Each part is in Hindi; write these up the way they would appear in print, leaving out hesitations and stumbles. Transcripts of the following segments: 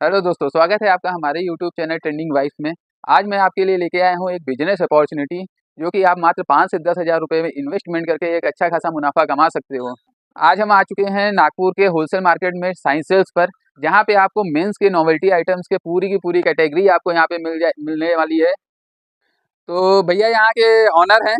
हेलो दोस्तों, स्वागत है आपका हमारे यूट्यूब चैनल ट्रेंडिंग वाइब्स में। आज मैं आपके लिए लेके आया हूँ एक बिजनेस अपॉर्चुनिटी, जो कि आप मात्र 5 से 10 हज़ार रुपये में इन्वेस्टमेंट करके एक अच्छा खासा मुनाफा कमा सकते हो। आज हम आ चुके हैं नागपुर के होलसेल मार्केट में साइंस सेल्स पर, जहाँ पे आपको मेंस के नोवेल्टी आइटम्स के पूरी की पूरी कैटेगरी आपको यहाँ पे मिलने वाली है। तो भैया यहाँ के ऑनर हैं।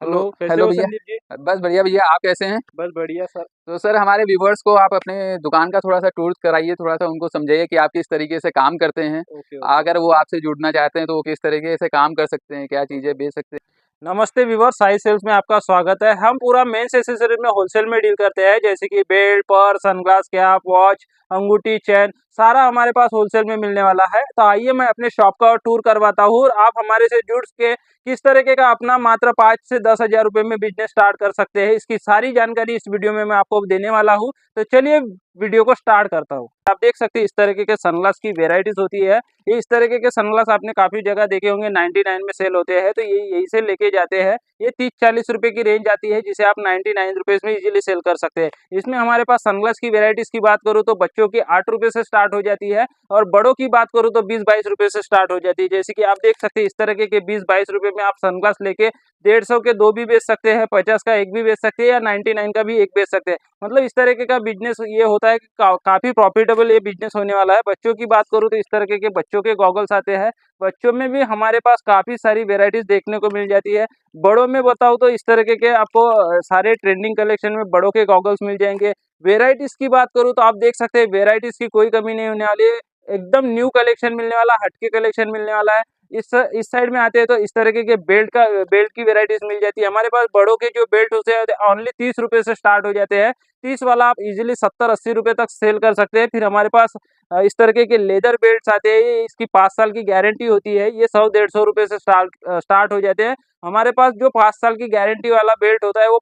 हेलो, तो कैसे हेलो हो भैया। संदीप जी? बस बढ़िया भैया, आप कैसे हैं? बस बढ़िया सर। तो सर, हमारे व्यूवर्स को आप अपने दुकान का थोड़ा-सा टूर कराइए, थोड़ा-सा उनको समझाइए कि आप किस तरीके से काम करते हैं। Okay, okay. अगर वो आपसे जुड़ना चाहते हैं तो वो किस तरीके से काम कर सकते हैं, क्या चीज़ें बेच सकते हैं? नमस्ते व्यूअर्स, साई सेल्स में आपका स्वागत है। हम पूरा मेंस एक्सेसरीज में होलसेल में डील करते हैं, जैसे कि belt, purse, sunglass cap, watch, अंगूठी, चेन, सारा हमारे पास होलसेल में मिलने वाला है। तो आइए मैं अपने शॉप का टूर करवाता हूँ और आप हमारे से जुड़ के किस तरीके का अपना मात्र 5 से 10 हज़ार रुपये में बिजनेस स्टार्ट कर सकते हैं, इसकी सारी जानकारी इस वीडियो में मैं आपको देने वाला हूँ। तो चलिए वीडियो को स्टार्ट करता हूँ। आप देख सकते हैं इस तरीके के सनग्लास की वेराइटीज होती है। ये इस तरीके के सनग्लास आपने काफी जगह देखे होंगे, 99 में सेल होते हैं, तो ये यही से लेके जाते हैं। ये 30-40 रुपए की रेंज आती है, जिसे आप 99 रुपीज में इजीली सेल कर सकते हैं। इसमें हमारे पास सनग्लास की वेराइटीज की बात करूँ तो बच्चों की 8 रुपए से स्टार्ट हो जाती है और बड़ों की बात करूँ तो 20-22 रुपए से स्टार्ट हो जाती है। जैसे कि आप देख सकते हैं इस तरीके के 20-22 रुपए में आप सनग्लास लेके 150 के 2 भी बेच सकते हैं, 50 का एक भी बेच सकते हैं या 99 का भी एक बेच सकते हैं। मतलब इस तरीके का बिजनेस ये होता है कि काफी प्रॉफिटेबल ये बिजनेस होने वाला है। बच्चों की बात करूँ तो इस तरीके के बच्चों के गॉगल्स आते हैं। बच्चों में भी हमारे पास काफी सारी वेराइटीज देखने को मिल जाती है। बड़ों में बताऊँ तो इस तरीके के आपको सारे ट्रेंडिंग कलेक्शन में बड़ों के गॉगल्स मिल जाएंगे। वेराइटीज की बात करूँ तो आप देख सकते हैं वेराइटीज की कोई कमी नहीं होने वाली है। एकदम न्यू कलेक्शन मिलने वाला, हटके कलेक्शन मिलने वाला है। इस साइड में आते हैं तो इस तरीके के बेल्ट की वेराइटीज मिल जाती है। हमारे पास बड़ों के जो बेल्ट होते हैं ओनली 30 रुपए से स्टार्ट हो जाते हैं। 30 वाला आप इजीली 70-80 रुपए तक सेल कर सकते हैं। फिर हमारे पास इस तरीके के लेदर बेल्ट्स आते हैं, ये इसकी 5 साल की गारंटी होती है। ये 100-150 रुपए से स्टार्ट हो जाते हैं। हमारे पास जो 5 साल की गारंटी वाला बेल्ट होता है वो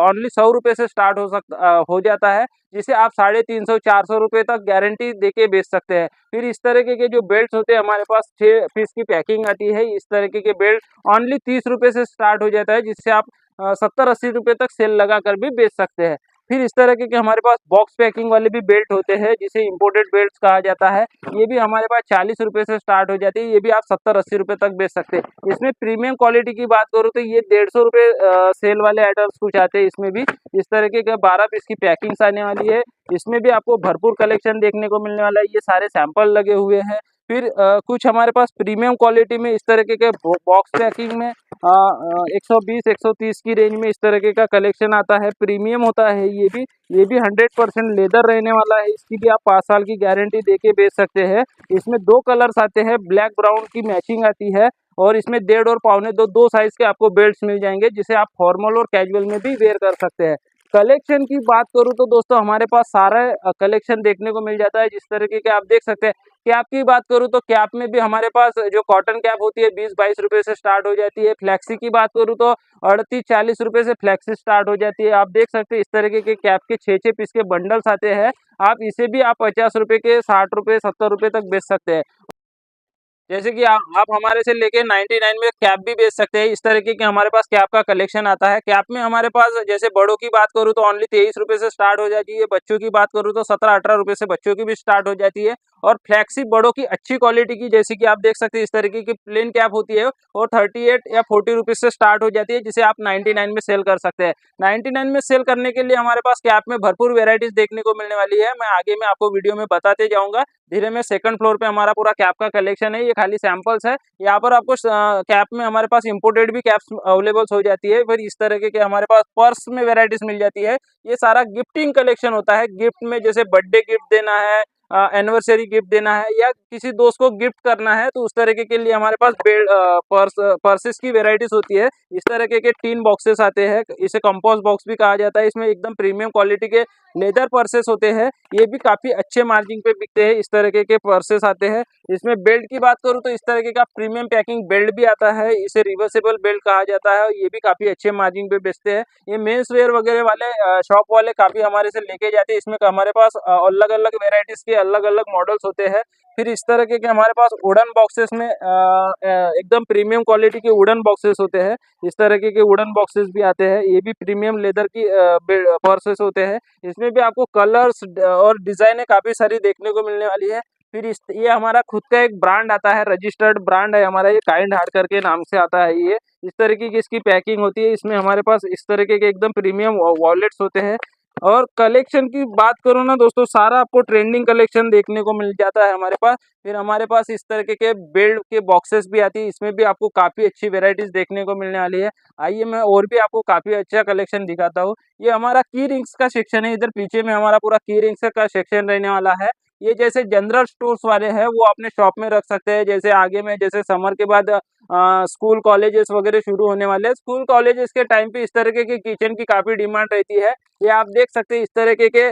ओनली 100 रुपए से स्टार्ट हो जाता है, जिसे आप 350-400 रुपए तक गारंटी देके बेच सकते हैं। फिर इस तरीके के जो बेल्ट होते हैं हमारे पास 6 पीस की पैकिंग आती है। इस तरीके के बेल्ट ओनली 30 रुपए से स्टार्ट हो जाता है, जिससे आप 70-80 रुपए तक सेल लगा कर भी बेच सकते हैं। फिर इस तरीके के हमारे पास बॉक्स पैकिंग वाले भी बेल्ट होते हैं, जिसे इंपोर्टेड बेल्ट कहा जाता है। ये भी हमारे पास 40 रुपए से स्टार्ट हो जाती है। ये भी आप 70-80 रुपए तक बेच सकते हैं। इसमें प्रीमियम क्वालिटी की बात करूँ तो ये 150 रुपए सेल वाले आइटम्स कुछ आते हैं। इसमें भी इस तरीके का 12 पीस की पैकिंग आने वाली है। इसमें भी आपको भरपूर कलेक्शन देखने को मिलने वाला है। ये सारे सैंपल लगे हुए हैं। फिर कुछ हमारे पास प्रीमियम क्वालिटी में इस तरीके के बॉक्स पैकिंग में 120-130 की रेंज में इस तरीके का कलेक्शन आता है। प्रीमियम होता है ये भी 100% लेदर रहने वाला है। इसकी भी आप 5 साल की गारंटी देके बेच सकते हैं। इसमें 2 कलर्स आते हैं, ब्लैक ब्राउन की मैचिंग आती है और इसमें 1.5 और पौने 2 साइज के आपको बेल्ट्स मिल जाएंगे, जिसे आप फॉर्मल और कैजुअल में भी वेयर कर सकते हैं। कलेक्शन की बात करूँ तो दोस्तों हमारे पास सारा कलेक्शन देखने को मिल जाता है। जिस तरीके के आप देख सकते हैं, कैप की बात करूँ तो कैप में भी हमारे पास जो कॉटन कैप होती है 20-22 रुपए से स्टार्ट हो जाती है। फ्लेक्सी की बात करूँ तो 38-40 रुपए से फ्लेक्सी स्टार्ट हो जाती है। आप देख सकते हैं इस तरीके के कैप के 6-6 पीस के बंडल्स आते हैं। आप इसे भी आप 50 रुपए के, 60 रुपए, 70 रुपए तक बेच सकते हैं। जैसे कि आप हमारे से लेके 99 में कैप भी बेच सकते हैं। इस तरीके के हमारे पास कैप का कलेक्शन आता है। कैप में हमारे पास जैसे बड़ों की बात करूँ तो ओनली 23 रुपए से स्टार्ट हो जाती है। बच्चों की बात करूँ तो 17-18 रुपए से बच्चों की भी स्टार्ट हो जाती है। और फ्लैक्सी बड़ों की अच्छी क्वालिटी की, जैसे कि आप देख सकते हैं इस तरीके की प्लेन कैप होती है और 38 या 40 रुपीज से स्टार्ट हो जाती है, जिसे आप 99 में सेल कर सकते हैं। 99 में सेल करने के लिए हमारे पास कैप में भरपूर वेराइटीज देखने को मिलने वाली है। मैं आगे में आपको वीडियो में बताते जाऊंगा। धीरे में सेकंड फ्लोर पे हमारा पूरा कैप का कलेक्शन है। ये खाली सैंपल्स है। यहाँ पर आपको कैप में हमारे पास इंपोर्टेड भी कैप्स अवेलेबल हो जाती है। फिर इस तरह के हमारे पास पर्स में वेराइटीज मिल जाती है। ये सारा गिफ्टिंग कलेक्शन होता है। गिफ्ट में जैसे बर्थडे गिफ्ट देना है, एनिवर्सरी गिफ्ट देना है या किसी दोस्त को गिफ्ट करना है, तो उस तरीके के लिए हमारे पास पर्सेस की वेराइटीज होती है। इस तरीके के 3 बॉक्सेस आते हैं। इसे कंपोस्ट बॉक्स भी कहा जाता है। इसमें एकदम प्रीमियम क्वालिटी के लेदर पर्सेस होते हैं। ये भी काफी अच्छे मार्जिन पे बिकते हैं। इस तरीके के पर्सेस आते हैं। इसमें बेल्ट की बात करूँ तो इस तरीके का प्रीमियम पैकिंग बेल्ट भी आता है। इसे रिवर्सेबल बेल्ट कहा जाता है। ये भी काफी अच्छे मार्जिन पे बेचते हैं। ये मेंस वेयर वगैरह वाले शॉप वाले काफी हमारे से लेके जाते हैं। इसमें हमारे पास अलग अलग वेराइटीज के अलग अलग मॉडल्स होते हैं। फिर इस तरीके के हमारे पास वुडन बॉक्सेस में एकदम प्रीमियम क्वालिटी के वुडन बॉक्सेस होते हैं। इस तरीके के वुडन बॉक्सेस भी आते हैं। ये भी प्रीमियम लेदर की पर्सेस होते हैं। इसमें भी आपको कलर्स और डिजाइने काफी सारी देखने को मिलने वाली है। फिर ये हमारा खुद का एक ब्रांड आता है, रजिस्टर्ड ब्रांड है हमारा, ये काइंड हार्ट करके नाम से आता है। ये इस तरीके की इसकी पैकिंग होती है। इसमें हमारे पास इस तरीके के एकदम प्रीमियम वॉलेट्स होते हैं। और कलेक्शन की बात करूँ ना दोस्तों, सारा आपको ट्रेंडिंग कलेक्शन देखने को मिल जाता है हमारे पास। फिर हमारे पास इस तरीके के बेल्ट के बॉक्सेस भी आती है, इसमें भी आपको काफ़ी अच्छी वेराइटीज़ देखने को मिलने वाली है। आइए मैं और भी आपको काफ़ी अच्छा कलेक्शन दिखाता हूँ। ये हमारा की रिंग्स का सेक्शन है, इधर पीछे में हमारा पूरा की रिंग्स का सेक्शन रहने वाला है। ये जैसे जनरल स्टोर्स वाले हैं वो अपने शॉप में रख सकते हैं। जैसे आगे में जैसे समर के बाद स्कूल कॉलेजेस वगैरह शुरू होने वाले हैं, स्कूल कॉलेजेस के टाइम पे इस तरीके के किचन की काफ़ी डिमांड रहती है। ये आप देख सकते हैं इस तरीके के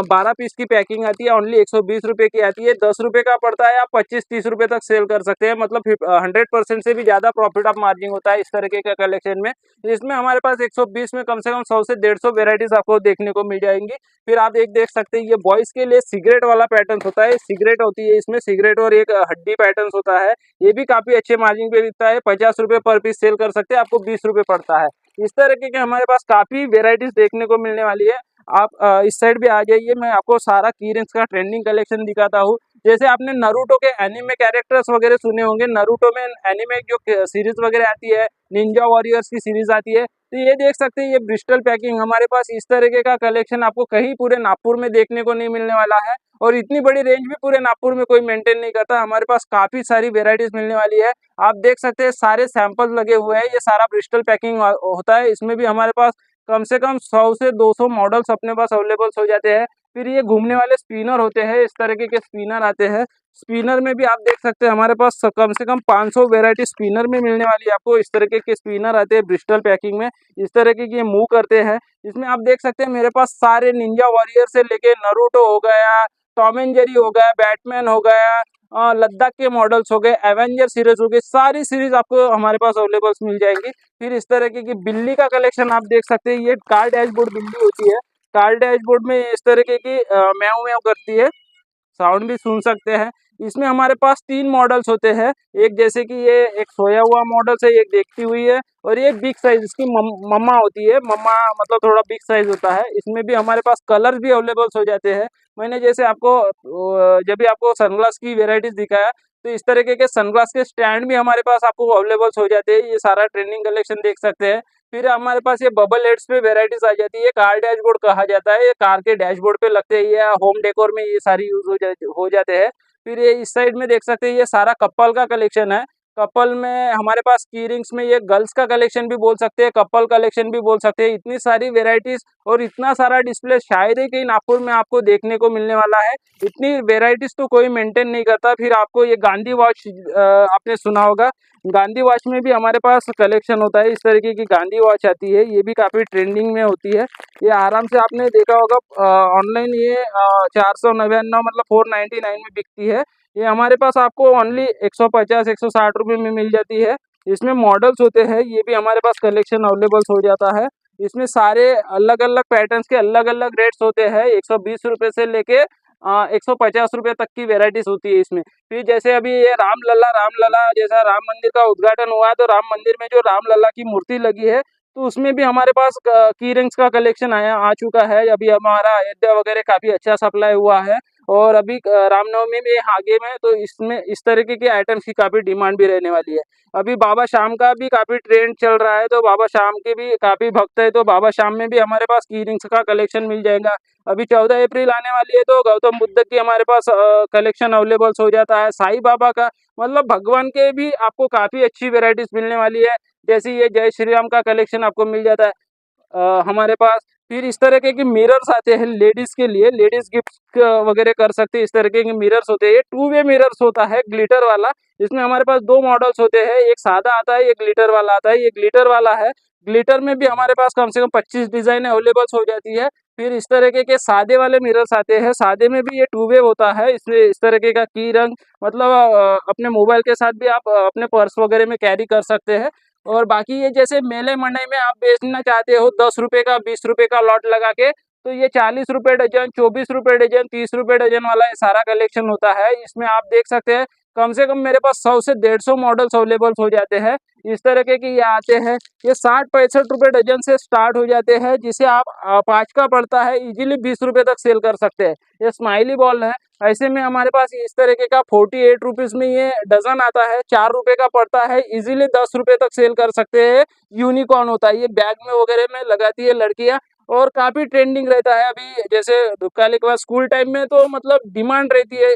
12 पीस की पैकिंग आती है, ओनली 120 रुपए की आती है। 10 रुपए का पड़ता है, आप 25-30 रुपए तक सेल कर सकते हैं। मतलब 100% से भी ज़्यादा प्रॉफिट ऑफ मार्जिन होता है इस तरीके का कलेक्शन में। इसमें हमारे पास 120 में कम से कम 100 से 150 वेराइटीज आपको देखने को मिल जाएंगी। फिर आप एक देख सकते हैं, ये बॉयज़ के लिए सिगरेट वाला पैटर्न होता है, सिगरेट होती है इसमें, सिगरेट और एक हड्डी पैटर्न होता है। ये भी काफ़ी अच्छे मार्जिन पे बिकता है, 50 रुपए पर पीस सेल कर सकते हैं, आपको 20 रुपए पड़ता है। इस तरीके के हमारे पास काफ़ी वेराइटीज देखने को मिलने वाली है। आप इस साइड भी आ जाइए, मैं आपको सारा की रिंग्स का ट्रेंडिंग कलेक्शन दिखाता हूँ। जैसे आपने नारुतो के एनिमे कैरेक्टर्स वगैरह सुने होंगे, नारुतो में एनिमे जो सीरीज वगैरह आती है, निंजा वॉरियर्स की सीरीज आती है, तो ये देख सकते हैं, ये ब्रिस्टल पैकिंग हमारे पास इस तरीके का कलेक्शन आपको कहीं पूरे नागपुर में देखने को नहीं मिलने वाला है। और इतनी बड़ी रेंज भी पूरे नागपुर में कोई मेंटेन नहीं करता। हमारे पास काफ़ी सारी वेराइटीज मिलने वाली है। आप देख सकते हैं सारे सैंपल लगे हुए हैं, ये सारा ब्रिस्टल पैकिंग होता है। इसमें भी हमारे पास कम से कम 100 से 200 मॉडल्स अपने पास अवेलेबल्स हो जाते हैं। फिर ये घूमने वाले स्पिनर होते हैं, इस तरीके के स्पिनर आते हैं। स्पिनर में भी आप देख सकते हैं हमारे पास कम से कम 500 वेराइटी स्पिनर में मिलने वाली है आपको। इस तरीके के स्पिनर आते हैं ब्रिस्टल पैकिंग में, इस तरीके की ये मूव करते हैं। इसमें आप देख सकते हैं मेरे पास सारे निंजा वॉरियर से लेके नारुतो हो गया, टॉम एंड जेरी हो गया, बैटमैन हो गया, लद्दाख के मॉडल्स हो गए, एवेंजर सीरीज हो गई, सारी सीरीज आपको हमारे पास अवेलेबल्स मिल जाएंगी। फिर इस तरीके की बिल्ली का कलेक्शन आप देख सकते हैं, ये कार डैशबोर्ड बिल्ली होती है। कार डैशबोर्ड में इस तरीके की म्याऊं म्याऊं करती है, साउंड भी सुन सकते हैं। इसमें हमारे पास 3 मॉडल्स होते हैं, एक जैसे कि ये एक सोया हुआ मॉडल है, एक देखती हुई है, और ये बिग साइज इसकी मम्मा होती है। मम्मा मतलब थोड़ा बिग साइज होता है। इसमें भी हमारे पास कलर भी अवेलेबल्स हो जाते हैं। मैंने जैसे आपको जब भी आपको सनग्लास की वेराइटीज दिखाया, तो इस तरीके के सनग्लास के स्टैंड भी हमारे पास आपको अवेलेबल्स हो जाते हैं। ये सारा ट्रेंडिंग कलेक्शन देख सकते हैं। फिर हमारे पास ये बबल हेड्स पे वेराइटीज आ जाती है, कार डैशबोर्ड कहा जाता है, ये कार के डैशबोर्ड पे लगते हैं, ये होम डेकोर में ये सारी यूज हो जाते हैं। फिर ये इस साइड में देख सकते हैं, ये सारा कपल का कलेक्शन है। कपल में हमारे पास की रिंग्स में ये गर्ल्स का कलेक्शन भी बोल सकते हैं, कपल कलेक्शन भी बोल सकते हैं। इतनी सारी वेराइटीज और इतना सारा डिस्प्ले शायद ही कहीं नागपुर में आपको देखने को मिलने वाला है। इतनी वेराइटीज तो कोई मेंटेन नहीं करता। फिर आपको ये गांधी वॉच आपने सुना होगा, गांधी वॉच में भी हमारे पास कलेक्शन होता है। इस तरीके की गांधी वॉच आती है, ये भी काफ़ी ट्रेंडिंग में होती है। ये आराम से आपने देखा होगा ऑनलाइन, ये 499 मतलब 499 में बिकती है। ये हमारे पास आपको ओनली 150-160 रुपये में मिल जाती है। इसमें मॉडल्स होते हैं, ये भी हमारे पास कलेक्शन अवेलेबल्स हो जाता है। इसमें सारे अलग अलग पैटर्न्स के अलग अलग रेट्स होते हैं, 120 रुपये से लेके 150 रुपये तक की वेराइटीज होती है इसमें। फिर जैसे अभी ये रामलला जैसा राम मंदिर का उद्घाटन हुआ है, तो राम मंदिर में जो रामलला की मूर्ति लगी है, तो उसमें भी हमारे पास की रिंग्स का कलेक्शन आ चुका है। अभी हमारा अयोध्या वगैरह काफ़ी अच्छा सप्लाई हुआ है। और अभी रामनवमी में आगे में, तो इसमें इस तरीके के आइटम्स की काफ़ी डिमांड भी रहने वाली है। अभी बाबा श्याम का भी काफ़ी ट्रेंड चल रहा है, तो बाबा श्याम के भी काफ़ी भक्त है, तो बाबा श्याम में भी हमारे पास की रिंग्स का कलेक्शन मिल जाएगा। अभी 14 अप्रैल आने वाली है, तो गौतम बुद्ध की हमारे पास कलेक्शन अवेलेबल्स हो जाता है। साईं बाबा का मतलब भगवान के भी आपको काफ़ी अच्छी वेराइटीज मिलने वाली है। जैसे ये जय श्री राम का कलेक्शन आपको मिल जाता है हमारे पास। फिर इस तरीके के मिरर्स आते हैं लेडीज के लिए, लेडीज गिफ्ट वगैरह कर सकते हैं। इस तरीके के मिरर्स होते हैं, ये 2 वे मिरर्स होता है ग्लिटर वाला। इसमें हमारे पास 2 मॉडल्स होते हैं, एक सादा आता है, एक ग्लिटर वाला आता है। ये ग्लिटर वाला है, ग्लिटर में भी हमारे पास कम से कम 25 डिजाइन अवेलेबल्स हो जाती है। फिर इस तरीके के सादे वाले मिरर्स आते हैं, सादे में भी ये 2 वे होता है। इसमें इस तरीके का की रंग मतलब अपने मोबाइल के साथ भी आप अपने पर्स वगैरह में कैरी कर सकते हैं। और बाकी ये जैसे मेले मंडई में आप बेचना चाहते हो 10 रुपए का 20 रुपए का लॉट लगा के, तो ये 40 रुपए डजन, 24 रुपए डजन, 30 रुपए डजन वाला ये सारा कलेक्शन होता है। इसमें आप देख सकते हैं कम से कम मेरे पास 100 से 150 मॉडल्स अवेलेबल हो जाते हैं। इस तरीके के ये आते हैं, ये 60-65 रुपये डजन से स्टार्ट हो जाते हैं, जिसे आप 5 का पड़ता है इजीली 20 रुपये तक सेल कर सकते हैं। ये स्माइली बॉल है। ऐसे में हमारे पास इस तरीके का 48 रुपीज़ में ये डजन आता है, 4 रुपये का पड़ता है, इजीली 10 रुपये तक सेल कर सकते हैं। यूनिकॉर्न होता है, ये बैग में वगैरह में लगाती है लड़कियाँ और काफ़ी ट्रेंडिंग रहता है। अभी जैसे दुकान के बाद स्कूल टाइम में तो मतलब डिमांड रहती है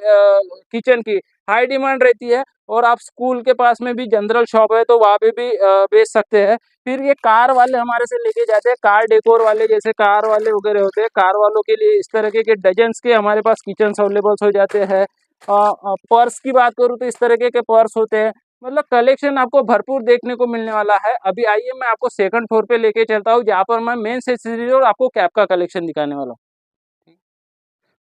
किचन की, हाई डिमांड रहती है। और आप स्कूल के पास में भी जनरल शॉप है तो वहाँ पे भी बेच सकते हैं। फिर ये कार वाले हमारे से लेके जाते हैं, कार डेकोर वाले, जैसे कार वाले वगैरह होते हैं, कार वालों के लिए इस तरीके के डजन्स के हमारे पास किचन अवेलेबल हो जाते हैं। पर्स की बात करूँ तो इस तरीके के पर्स होते हैं, मतलब कलेक्शन आपको भरपूर देखने को मिलने वाला है। अभी आइए मैं आपको सेकंड फ्लोर पे लेके चलता हूँ, जहाँ पर मैं मेंस एक्सेसरीज और आपको कैप का कलेक्शन दिखाने वाला हूँ।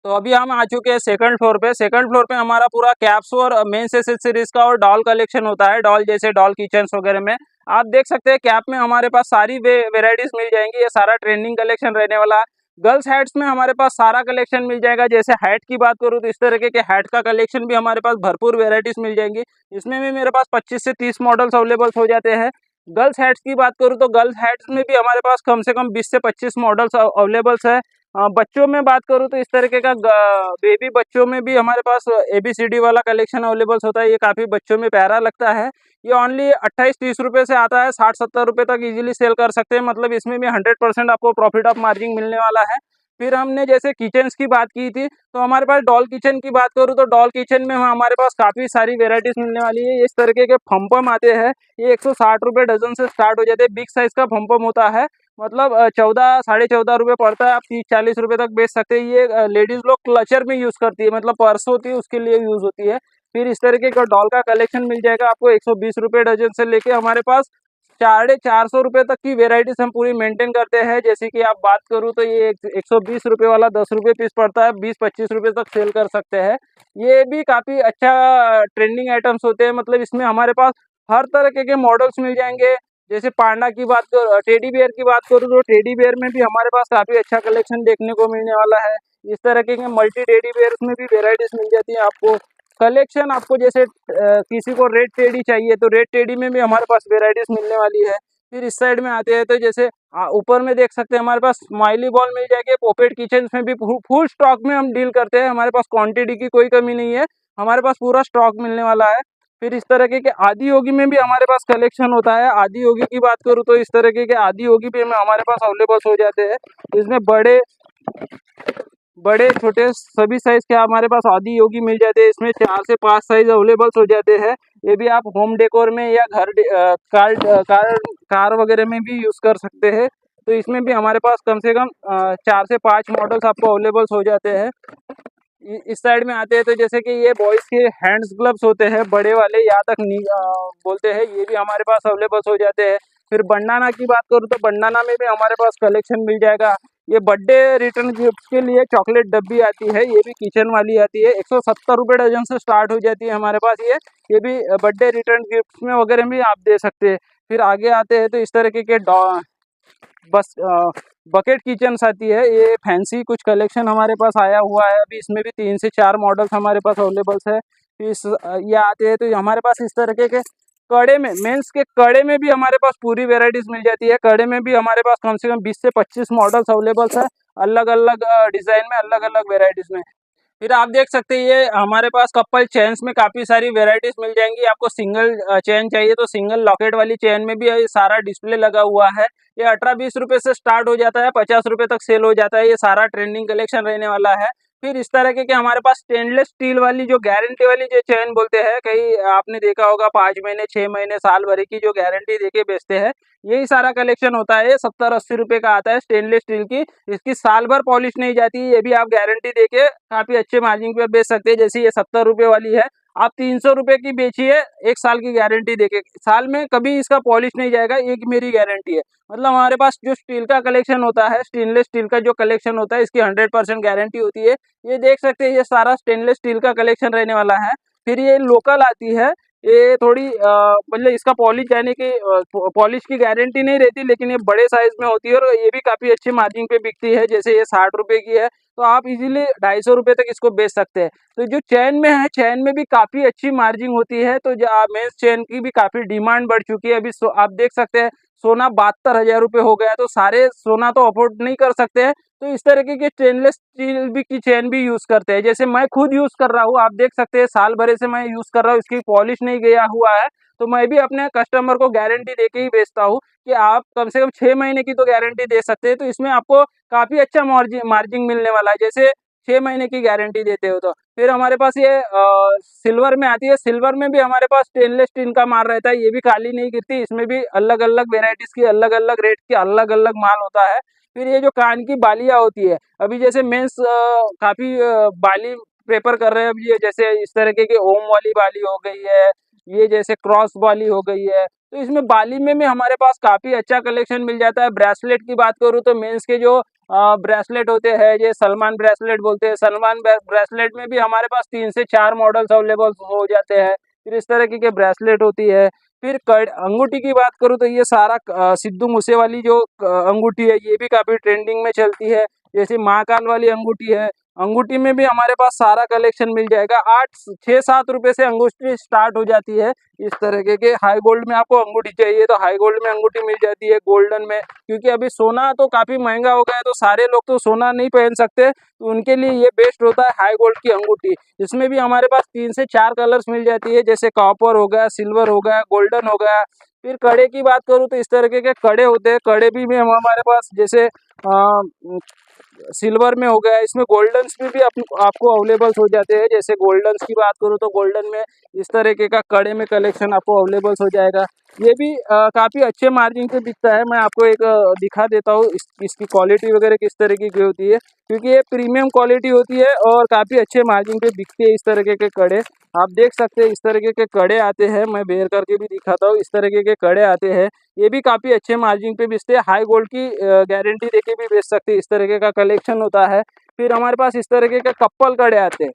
तो अभी हम आ चुके हैं सेकंड फ्लोर पे। सेकंड फ्लोर पे हमारा पूरा कैप्स और मेंस एक्सेसरीज का और डॉल कलेक्शन होता है। डॉल जैसे डॉल किचन्स वगैरह में आप देख सकते हैं कैप में हमारे पास सारी वेराइटीज मिल जाएंगी। ये सारा ट्रेंडिंग कलेक्शन रहने वाला है। गर्ल्स हैट्स में हमारे पास सारा कलेक्शन मिल जाएगा। जैसे हैट की बात करूँ तो इस तरीके के हैट का कलेक्शन भी हमारे पास भरपूर वेराइटीज मिल जाएंगी। इसमें भी मेरे पास 25 से 30 मॉडल्स अवेलेबल हो जाते हैं। गर्ल्स हैट्स की बात करूँ तो गर्ल्स हैट्स में भी हमारे पास कम से कम 20 से 25 मॉडल्स अवेलेबल्स है। बच्चों में बात करूँ तो इस तरीके का बेबी बच्चों में भी हमारे पास ABCD वाला कलेक्शन अवेलेबल होता है। ये काफ़ी बच्चों में प्यारा लगता है। ये ओनली 28-30 रुपये से आता है, 60-70 रुपये तक इजीली सेल कर सकते हैं। मतलब इसमें भी 100% आपको प्रॉफिट ऑफ मार्जिन मिलने वाला है। फिर हमने जैसे किचन्स की बात की थी, तो हमारे पास डॉल किचन की बात करूँ तो डॉल किचन में हमारे पास काफ़ी सारी वेराइटीज़ मिलने वाली है। इस तरीके के फम्पम आते हैं, ये 160 रुपये डजन से स्टार्ट हो जाते हैं। बिग साइज़ का फम्पम होता है, मतलब 14 साढ़े 14 रुपये पड़ता है। आप 30-40 रुपये तक बेच सकते हैं। ये लेडीज़ लोग क्लचर में यूज़ करती है, मतलब पर्स होती है उसके लिए यूज़ होती है। फिर इस तरीके का डॉल का कलेक्शन मिल जाएगा आपको 120 रुपये डजन से लेके हमारे पास 450 रुपये तक की वेराइटीज़ हम पूरी मेंटेन करते हैं। जैसे कि आप बात करूँ तो ये 120 रुपये वाला 10 रुपये पीस पड़ता है, 20-25 रुपये तक सेल कर सकते हैं। ये भी काफ़ी अच्छा ट्रेंडिंग आइटम्स होते हैं, मतलब इसमें हमारे पास हर तरीके के मॉडल्स मिल जाएंगे। जैसे पांडा की बात कर, टेडी बियर की बात करूँ तो टेडी बियर में भी हमारे पास काफ़ी अच्छा कलेक्शन देखने को मिलने वाला है। इस तरीके के मल्टी टेडी बियर्स में भी वेराइटीज़ मिल जाती है आपको। कलेक्शन आपको जैसे किसी को रेड टेडी चाहिए तो रेड टेडी में भी हमारे पास वेराइटीज़ मिलने वाली है। फिर इस साइड में आते हैं तो जैसे ऊपर में देख सकते हैं हमारे पास स्माइली बॉल मिल जाएगी। पॉकेट किचन में भी फुल स्टॉक में हम डील करते हैं। हमारे पास क्वांटिटी की कोई कमी नहीं है, हमारे पास पूरा स्टॉक मिलने वाला है। फिर इस तरीके के आदि योगी में भी हमारे पास कलेक्शन होता है। आदि योगी की बात करूँ तो इस तरीके के आदि योगी भी हमारे पास अवेलेबल हो जाते हैं। इसमें बड़े छोटे सभी साइज के हमारे पास आदि योगी मिल जाते हैं। इसमें 4 से 5 साइज अवेलेबल हो जाते हैं। ये भी आप होम डेकोर में या कार वगैरह में भी यूज़ कर सकते हैं। तो इसमें भी हमारे पास कम से कम 4 से 5 मॉडल्स आपको अवेलेबल हो जाते हैं। इस साइड में आते हैं तो जैसे कि ये बॉयज़ के हैंड्स ग्लव्स होते हैं बड़े वाले, यहाँ तक बोलते हैं, ये भी हमारे पास अवेलेबल हो जाते हैं। फिर बंडाना की बात करूँ तो बंडाना में भी हमारे पास कलेक्शन मिल जाएगा। ये बर्थडे रिटर्न गिफ्ट के लिए चॉकलेट डब्बी आती है, ये भी किचन वाली आती है। 170 रुपये डजन से स्टार्ट हो जाती है हमारे पास ये भी बर्थडे रिटर्न गिफ्ट में वगैरह भी आप दे सकते हैं। फिर आगे आते हैं तो इस तरीके के बस बकेट किचन्स आती है, ये फैंसी कुछ कलेक्शन हमारे पास आया हुआ है। अभी इसमें भी 3 से 4 मॉडल्स हमारे पास अवेलेबल्स है। ये आते हैं तो हमारे पास इस तरीके के कड़े में, मेंस के कड़े में भी हमारे पास पूरी वेराइटीज़ मिल जाती है। कड़े में भी हमारे पास कम से कम 20 से 25 मॉडल्स अवेलेबल्स है, अलग-अलग डिज़ाइन में, अलग-अलग वेराइटीज़ में। फिर आप देख सकते हैं ये हमारे पास कपल चेन्स में काफ़ी सारी वेराइटीज़ मिल जाएंगी। आपको सिंगल चेन चाहिए तो सिंगल लॉकेट वाली चेन में भी ये सारा डिस्प्ले लगा हुआ है। ये 18-20 रुपये से स्टार्ट हो जाता है, 50 रुपये तक सेल हो जाता है। ये सारा ट्रेंडिंग कलेक्शन रहने वाला है। फिर इस तरह के हमारे पास स्टेनलेस स्टील वाली जो गारंटी वाली जो चेन बोलते हैं, कहीं आपने देखा होगा 5 महीने, 6 महीने, साल भर की जो गारंटी देके बेचते हैं, यही सारा कलेक्शन होता है। 70-80 रुपये का आता है स्टेनलेस स्टील की। इसकी साल भर पॉलिश नहीं जाती, ये भी आप गारंटी देके काफ़ी अच्छे मार्जिन पर बेच सकते हैं। जैसे ये 70 रुपये वाली है, आप 300 रुपये की बेचिए, 1 साल की गारंटी देके, साल में कभी इसका पॉलिश नहीं जाएगा, ये मेरी गारंटी है। मतलब हमारे पास जो स्टील का कलेक्शन होता है, स्टेनलेस स्टील का जो कलेक्शन होता है, इसकी 100% गारंटी होती है। ये देख सकते हैं ये सारा स्टेनलेस स्टील का कलेक्शन रहने वाला है। फिर ये लोकल आती है, ये थोड़ी मतलब इसका पॉलिश जाने की पॉलिश की गारंटी नहीं रहती, लेकिन ये बड़े साइज में होती है और ये भी काफ़ी अच्छी मार्जिन पे बिकती है। जैसे ये 60 रुपये की है तो आप इजीली 250 रुपये तक इसको बेच सकते हैं। तो जो चैन में है, चैन में भी काफ़ी अच्छी मार्जिन होती है। तो जो मेंस चैन की भी काफ़ी डिमांड बढ़ चुकी है। अभी आप देख सकते हैं सोना 72,000 रुपये हो गया, तो सारे सोना तो अफोर्ड नहीं कर सकते हैं। तो इस तरीके के स्टेनलेस स्टील भी की चैन भी यूज़ करते हैं। जैसे मैं खुद यूज़ कर रहा हूँ, आप देख सकते हैं साल भर से मैं यूज़ कर रहा हूँ, इसकी पॉलिश नहीं गया हुआ है। तो मैं भी अपने कस्टमर को गारंटी देके ही बेचता हूँ कि आप कम से कम 6 महीने की तो गारंटी दे सकते हैं। तो इसमें आपको काफ़ी अच्छा मार्जिन मिलने वाला है। जैसे 6 महीने की गारंटी देते हो तो। फिर हमारे पास ये सिल्वर में आती है। सिल्वर में भी हमारे पास स्टेनलेस स्टील का माल रहता है। ये भी काली नहीं गिरती, इसमें भी अलग-अलग वेराइटीज़ की अलग-अलग रेट की अलग-अलग माल होता है। फिर ये जो कान की बालियाँ होती है, अभी जैसे मेंस काफ़ी बाली प्रेफ़र कर रहे हैं। अभी ये जैसे इस तरीके की ओम वाली बाली हो गई है, ये जैसे क्रॉस बाली हो गई है। तो इसमें बाली में भी हमारे पास काफ़ी अच्छा कलेक्शन मिल जाता है। ब्रेसलेट की बात करूँ तो मेंस के जो ब्रेसलेट होते हैं, ये सलमान ब्रेसलेट बोलते हैं। सलमान ब्रेसलेट में भी हमारे पास 3 से 4 मॉडल्स अवेलेबल हो जाते हैं। फिर इस तरीके के ब्रेसलेट होती है। फिर अंगूठी की बात करूँ तो ये सारा सिद्धू मूसेवाली जो अंगूठी है, ये भी काफ़ी ट्रेंडिंग में चलती है। जैसे महाकाल वाली अंगूठी है। अंगूठी में भी हमारे पास सारा कलेक्शन मिल जाएगा। 6-7 रुपए से अंगूठी स्टार्ट हो जाती है। इस तरीके के हाई गोल्ड में आपको अंगूठी चाहिए तो हाई गोल्ड में अंगूठी मिल जाती है, गोल्डन में। क्योंकि अभी सोना तो काफ़ी महंगा हो गया है, तो सारे लोग तो सोना नहीं पहन सकते, तो उनके लिए ये बेस्ट होता है हाई गोल्ड की अंगूठी। इसमें भी हमारे पास 3 से 4 कलर्स मिल जाती है, जैसे कॉपर हो गया, सिल्वर हो गया, गोल्डन हो गया। फिर कड़े की बात करूँ तो इस तरीके के कड़े होते हैं। कड़े भी हमारे पास जैसे सिल्वर में हो गया, इसमें गोल्डन्स में भी आपको अवेलेबल्स हो जाते हैं। जैसे गोल्डन्स की बात करूँ तो गोल्डन में इस तरीके का कड़े में कलेक्शन आपको अवेलेबल्स हो जाएगा। ये भी काफ़ी अच्छे मार्जिन पे बिकता है। मैं आपको एक दिखा देता हूँ इसकी क्वालिटी वगैरह किस तरीके की होती है, क्योंकि ये प्रीमियम क्वालिटी होती है और काफ़ी अच्छे मार्जिन पे बिकते हैं इस तरीके के कड़े। आप देख सकते हैं इस तरीके के कड़े आते हैं, मैं बेयर करके भी दिखाता हूँ। इस तरीके के कड़े आते हैं, ये भी काफ़ी अच्छे मार्जिन पे बेचते हैं। हाई गोल्ड की गारंटी देके भी बेच सकते हैं, इस तरीके का कलेक्शन होता है। फिर हमारे पास इस तरीके के कपल कड़े आते हैं,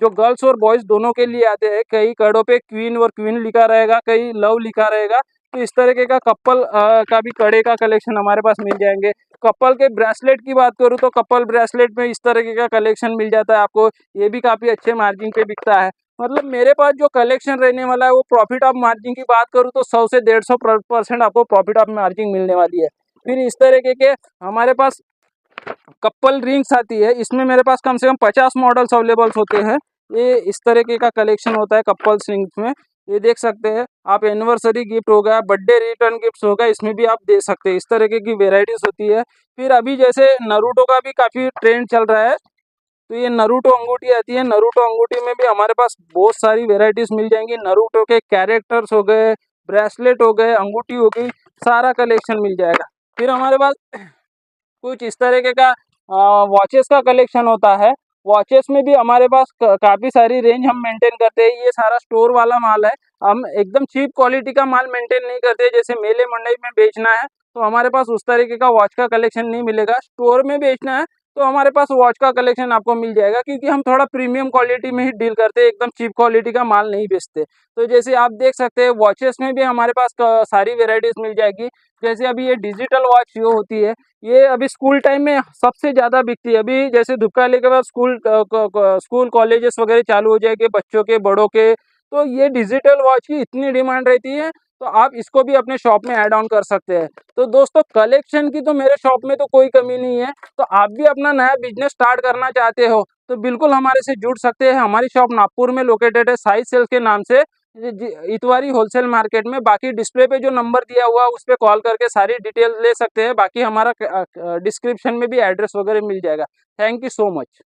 जो गर्ल्स और बॉयज़ दोनों के लिए आते हैं। कई कड़ों पे क्वीन और क्वीन लिखा रहेगा, कई लव लिखा रहेगा। तो इस तरीके का कपल का भी कड़े का कलेक्शन हमारे पास मिल जाएँगे। कपल के ब्रेसलेट की बात करूँ तो कपल ब्रेसलेट में इस तरीके का कलेक्शन मिल जाता है आपको। ये भी काफ़ी अच्छे मार्जिन पे बिकता है। मतलब मेरे पास जो कलेक्शन रहने वाला है वो प्रॉफिट ऑफ मार्जिन की बात करूँ तो 100 से 150% आपको प्रॉफिट ऑफ मार्जिन मिलने वाली है। फिर इस तरीके के हमारे पास कपल रिंग्स आती है, इसमें मेरे पास कम से कम 50 मॉडल्स अवेलेबल्स होते हैं। ये इस तरीके का कलेक्शन होता है कपल्स रिंग्स में। ये देख सकते हैं आप, एनिवर्सरी गिफ्ट हो गया, बर्थडे रिटर्न गिफ्ट्स होगा, इसमें भी आप दे सकते हैं। इस तरीके की वेराइटीज़ होती है। फिर अभी जैसे नारुतो का भी काफ़ी ट्रेंड चल रहा है, तो ये नारुतो अंगूठी आती है। नारुतो अंगूठी में भी हमारे पास बहुत सारी वेराइटीज़ मिल जाएँगी। नारुतो के कैरेक्टर्स हो गए, ब्रेसलेट हो गए, अंगूठी हो गई, सारा कलेक्शन मिल जाएगा। फिर हमारे पास कुछ इस तरीके का वॉचेस का कलेक्शन होता है। वॉचेस में भी हमारे पास काफ़ी सारी रेंज हम मेंटेन करते हैं। ये सारा स्टोर वाला माल है। हम एकदम चीप क्वालिटी का माल मेंटेन नहीं करते। जैसे मेले मंडई में बेचना है तो हमारे पास उस तरीके का वॉच का कलेक्शन नहीं मिलेगा। स्टोर में बेचना है तो हमारे पास वॉच का कलेक्शन आपको मिल जाएगा, क्योंकि हम थोड़ा प्रीमियम क्वालिटी में ही डील करते हैं, एकदम चीप क्वालिटी का माल नहीं बेचते। तो जैसे आप देख सकते हैं वॉचेस में भी हमारे पास सारी वेराइटीज़ मिल जाएगी। जैसे अभी ये डिजिटल वॉच जो होती है, ये अभी स्कूल टाइम में सबसे ज़्यादा बिकती है। अभी जैसे धूपकाली के बाद स्कूल कॉलेजेस वगैरह चालू हो जाएंगे बच्चों के, बड़ों के, तो ये डिजिटल वॉच की इतनी डिमांड रहती है, तो आप इसको भी अपने शॉप में ऐड ऑन कर सकते हैं। तो दोस्तों कलेक्शन की तो मेरे शॉप में तो कोई कमी नहीं है। तो आप भी अपना नया बिजनेस स्टार्ट करना चाहते हो तो बिल्कुल हमारे से जुड़ सकते हैं। हमारी शॉप नागपुर में लोकेटेड है, साई सेल्स के नाम से, इतवारी होलसेल मार्केट में। बाकी डिस्प्ले पे जो नंबर दिया हुआ है उस पर कॉल करके सारी डिटेल ले सकते हैं। बाकी हमारा डिस्क्रिप्शन में भी एड्रेस वगैरह मिल जाएगा। Thank you so much.